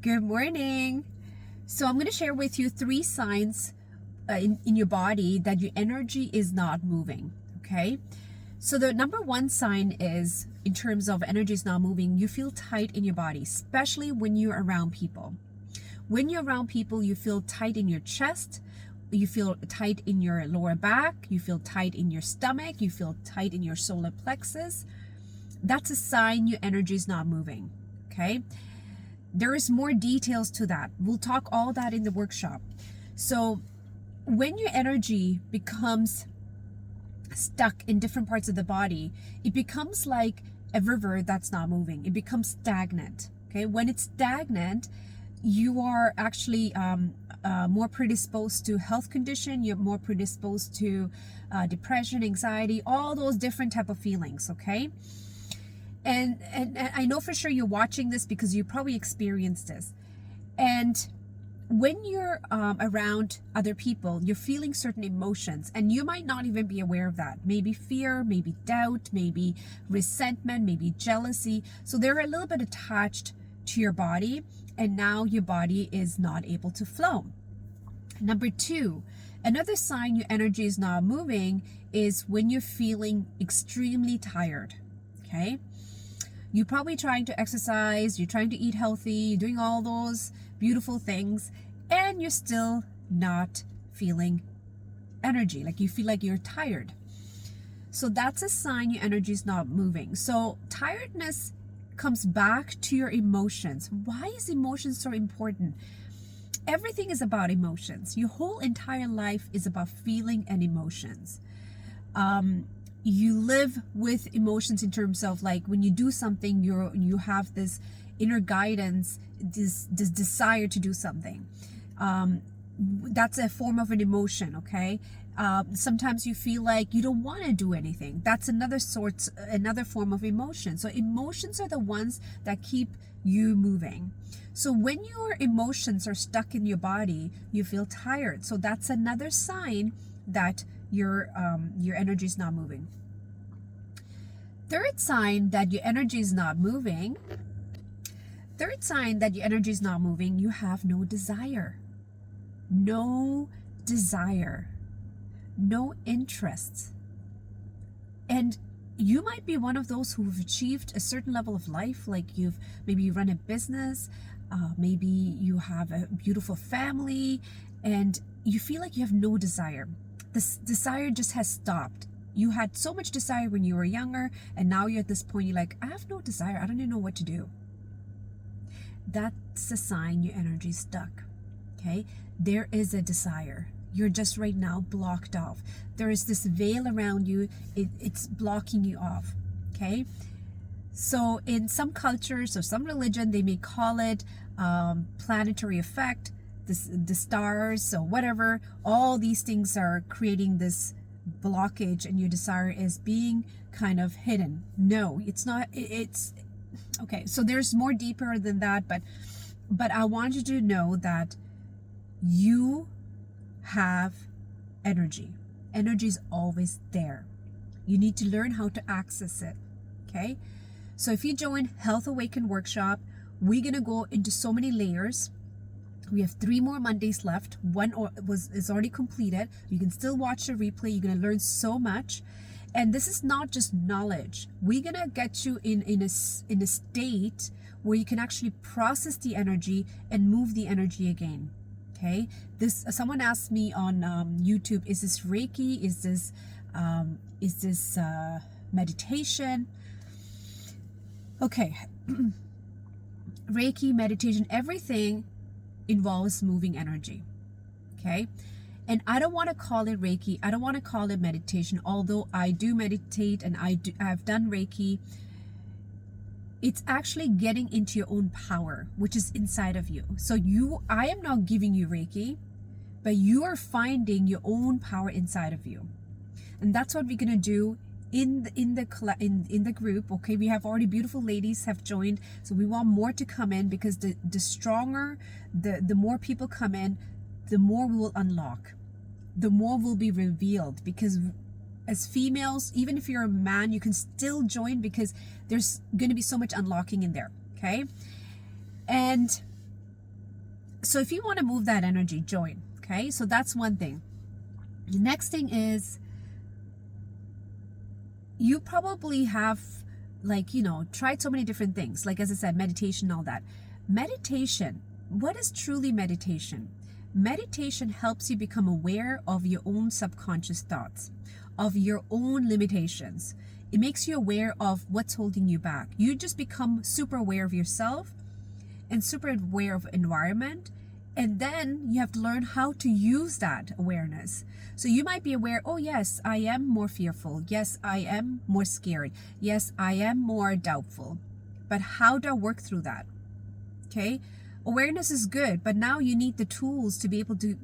Good morning. So I'm going to share with you 3 signs in your body that your energy is not moving. Okay. So the number 1 sign is, in terms of energy is not moving, you feel tight in your body, especially when you're around people. When you're around people, you feel tight in your chest, you feel tight in your lower back, you feel tight in your stomach, you feel tight in your solar plexus. That's a sign your energy is not moving. Okay. There is more details to that. We'll talk all that in the workshop. So when your energy becomes stuck in different parts of the body, it becomes like a river that's not moving. It becomes stagnant. Okay. When it's stagnant, you are actually more predisposed to health condition. You're more predisposed to depression, anxiety, all those different type of feelings. Okay. And I know for sure you're watching this because you probably experienced this. And when you're around other people, you're feeling certain emotions, and you might not even be aware of that. Maybe fear, maybe doubt, maybe resentment, maybe jealousy. So they're a little bit attached to your body, and now your body is not able to flow. Number 2, another sign your energy is not moving is when you're feeling extremely tired. Okay. You're probably trying to exercise, you're trying to eat healthy, you're doing all those beautiful things, and you're still not feeling energy. Like you feel like you're tired. So that's a sign your energy is not moving. So tiredness comes back to your emotions. Why is emotions so important? Everything is about emotions. Your whole entire life is about feeling and emotions. You live with emotions in terms of, like, when you do something, you have this inner guidance, this desire to do something. That's a form of an emotion. Okay. Sometimes you feel like you don't want to do anything. That's another form of emotion. So emotions are the ones that keep you moving. So when your emotions are stuck in your body, you feel tired. So that's another sign that your energy is not moving. Third sign that your energy is not moving, you have no desire. No desire. No interest. And you might be one of those who've achieved a certain level of life, like maybe you run a business, maybe you have a beautiful family, and you feel like you have no desire. This desire just has stopped. You had so much desire when you were younger, and now you're at this point, you're like, I have no desire. I don't even know what to do. That's a sign your energy is stuck. Okay? There is a desire. You're just right now blocked off. There is this veil around you. It's blocking you off. Okay? So in some cultures or some religion, they may call it planetary effect, the stars or whatever. All these things are creating this blockage, and your desire is being kind of hidden. No, it's not. It's okay. So there's more deeper than that, but I want you to know that you have energy. Energy is always there. You need to learn how to access it. Okay. So if you join Health Awaken workshop, we're going to go into so many layers. We have 3 more Mondays left. One is already completed. You can still watch the replay. You're going to learn so much. And this is not just knowledge. We're going to get you in a state where you can actually process the energy and move the energy again. Okay. Someone asked me on YouTube, is this Reiki? Is this meditation? Okay. Reiki, meditation, everything involves moving energy. Okay. And I don't want to call it Reiki. I don't want to call it meditation, although I do meditate and I've done Reiki. It's actually getting into your own power, which is inside of you. So I am not giving you Reiki, but you are finding your own power inside of you. And that's what we're going to do in the group. Okay, we have already beautiful ladies have joined, so we want more to come in, because the stronger, the more people come in, the more we will unlock, the more will be revealed. Because as females, even if you're a man, you can still join, because there's going to be so much unlocking in there. Okay. And So if you want to move that energy, join. Okay, so that's one thing. The next thing is, you probably have, like, tried so many different things. Like, as I said, meditation, all that. Meditation, what is truly meditation? Meditation helps you become aware of your own subconscious thoughts, of your own limitations. It makes you aware of what's holding you back. You just become super aware of yourself and super aware of environment. And then you have to learn how to use that awareness. So you might be aware, oh yes, I am more fearful. Yes, I am more scared. Yes, I am more doubtful. But how do I work through that? Okay, awareness is good, but now you need the tools to be able to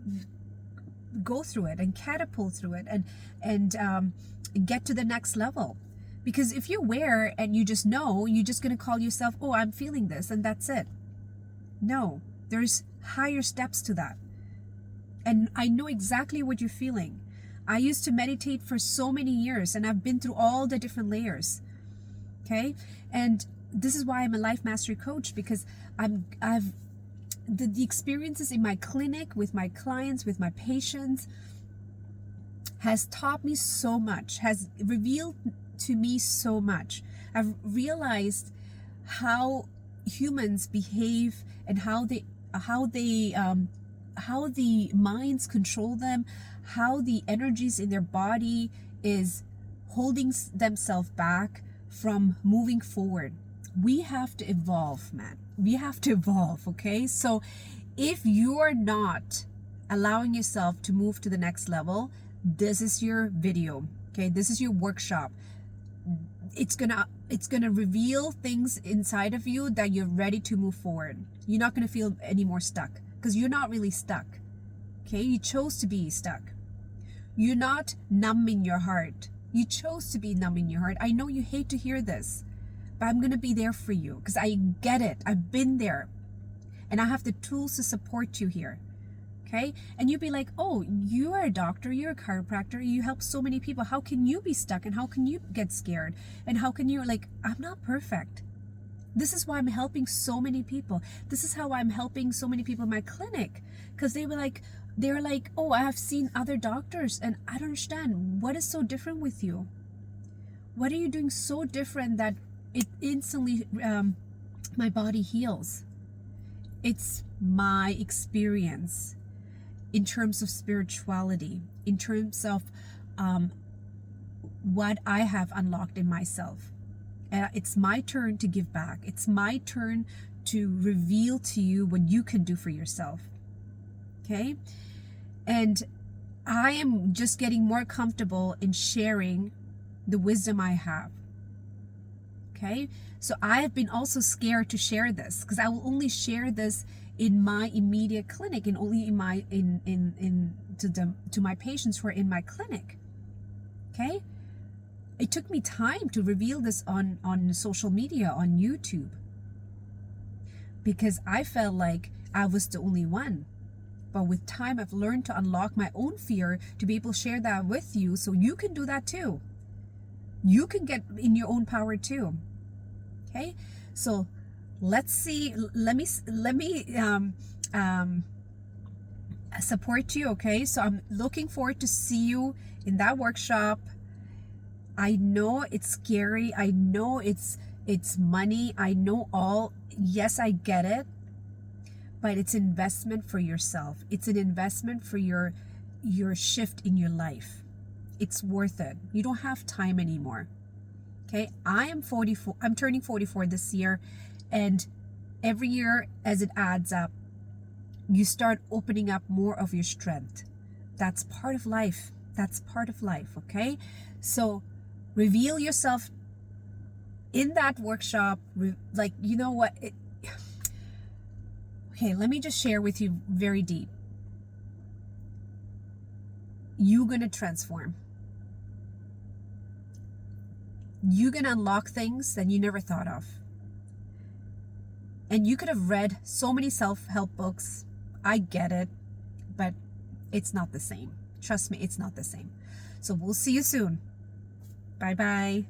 go through it and catapult through it and get to the next level. Because if you're aware and you just know, you're just going to call yourself, oh, I'm feeling this, and that's it. No, there's higher steps to that. And I know exactly what you're feeling. I used to meditate for so many years, and I've been through all the different layers. Okay, and this is why I'm a life mastery coach, because I've the experiences in my clinic with my clients, with my patients, has taught me so much, has revealed to me so much. I've realized how humans behave and how the minds control them, how the energies in their body is holding themselves back from moving forward. We have to evolve, man. We have to evolve, okay? So if you're not allowing yourself to move to the next level, this is your video, okay? This is your workshop. It's gonna reveal things inside of you that you're ready to move forward. You're not gonna feel any more stuck, because you're not really stuck, okay? You chose to be stuck. You're not numbing your heart. You chose to be numbing your heart. I know you hate to hear this, but I'm going to be there for you, because I get it. I've been there, and I have the tools to support you here. Okay? And you'd be like, oh, you are a doctor, you're a chiropractor, you help so many people. How can you be stuck? And how can you get scared? And how can you, like, I'm not perfect. This is why I'm helping so many people. This is how I'm helping so many people in my clinic, because they're like, oh, I have seen other doctors, and I don't understand. What is so different with you? What are you doing so different that it instantly, my body heals? It's my experience in terms of spirituality, in terms of what I have unlocked in myself. It's my turn to give back. It's my turn to reveal to you what you can do for yourself. Okay? And I am just getting more comfortable in sharing the wisdom I have. Okay, so I have been also scared to share this, because I will only share this in my immediate clinic, and only in my to my patients who are in my clinic. Okay, it took me time to reveal this on social media, on YouTube, because I felt like I was the only one. But with time, I've learned to unlock my own fear to be able to share that with you, so you can do that too. You can get in your own power too. Okay, so let's see. Let me support you. Okay, so I'm looking forward to see you in that workshop. I know it's scary. I know it's money. I know all. Yes, I get it. But it's investment for yourself. It's an investment for your shift in your life. It's worth it. You don't have time anymore. Okay, I am 44. I'm turning 44 this year, and every year as it adds up, you start opening up more of your strength. That's part of life. That's part of life. Okay, so reveal yourself in that workshop. Like, you know what? Okay, let me just share with you very deep. You're gonna transform. You're going to unlock things that you never thought of. And you could have read so many self-help books. I get it, but it's not the same. Trust me, it's not the same. So we'll see you soon. Bye-bye.